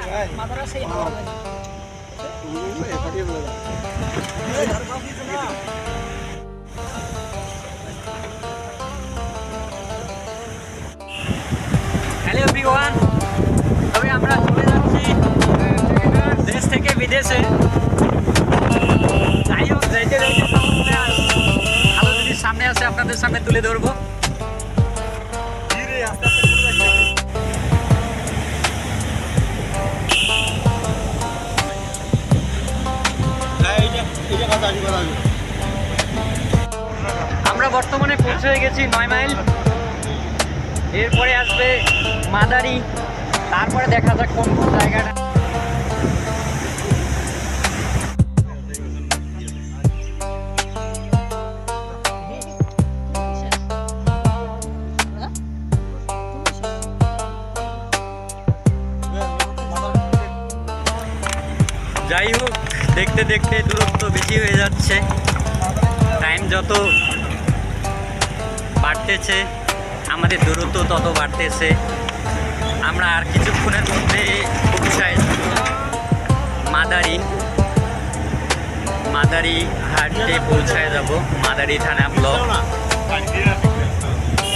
Hello everyone, তবে আমরা চলে যাচ্ছি দেশ থেকে বিদেশে। যাই হোক, যেতে যেতে ভালো জিনিস সামনে আসে আপনাদের সামনে তুলে ধরবো। আমরা বর্তমানে পৌঁছে গেছি 9 মাইল। এরপরে আসবে মাদারি, তারপরে দেখা যাক কোন কোন জায়গাটা। যাই হোক, দেখতে দেখতে দূরত্ব বেশি হয়ে যাচ্ছে, টাইম যত বাড়তেছে আমাদের দূরত্ব তত বাড়তেছে। আমরা আর কিছুক্ষণের মধ্যে পৌঁছাই মাদারি হাটে পৌঁছায় যাব। মাদারি থানা ব্লক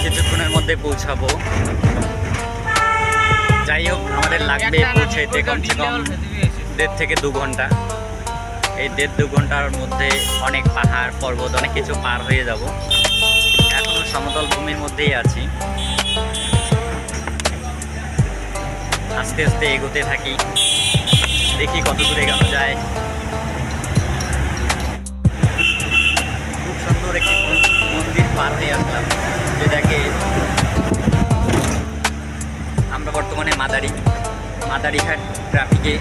কিছুক্ষণের মধ্যে পৌঁছাবো। যাই হোক, আমাদের লাগবে পৌঁছাইতে কমসে কম 1.5 থেকে 2 ঘন্টা। এই 1.5-2 ঘন্টার মধ্যে অনেক পাহাড় পর্বত অনেক কিছু পার হয়ে যাব। এখনো সমতল ভূমির মধ্যেই আছি। আস্তে আস্তে এগোতে থাকি, দেখি কত দূরে গেল যায়। খুব সুন্দর একটি মন্দির পার হয়ে আসলাম, যেটাকে আমরা বর্তমানে মাদারিহাট ট্রাফিকে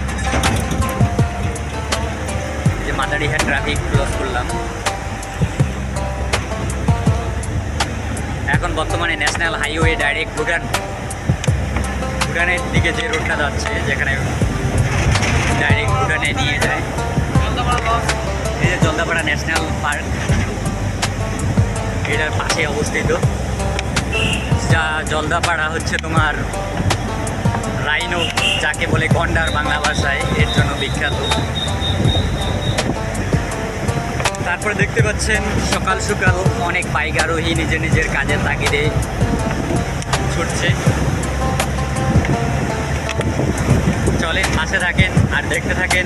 মাদারিহাট ট্রাফিক ক্রস করলাম। এখন বর্তমানে ন্যাশনাল হাইওয়ে ডাইরেক্ট ভুটানের দিকে যে রোডটা যাচ্ছে, যেখানে ডাইরেক্ট ভুটানে নিয়ে যায়। এই যে জলদাপাড়া ন্যাশনাল পার্ক, এটার পাশে অবস্থিত। যা জলদাপাড়া হচ্ছে তোমার রাইনো, যাকে বলে গন্ডার বাংলা ভাষায়, এর জন্য বিখ্যাত। তারপরে দেখতে পাচ্ছেন সকাল সকাল অনেক বাইক আরোহী নিজের নিজের কাজের তাগিদে ছুটছে। চলেন, পাশে থাকেন আর দেখতে থাকেন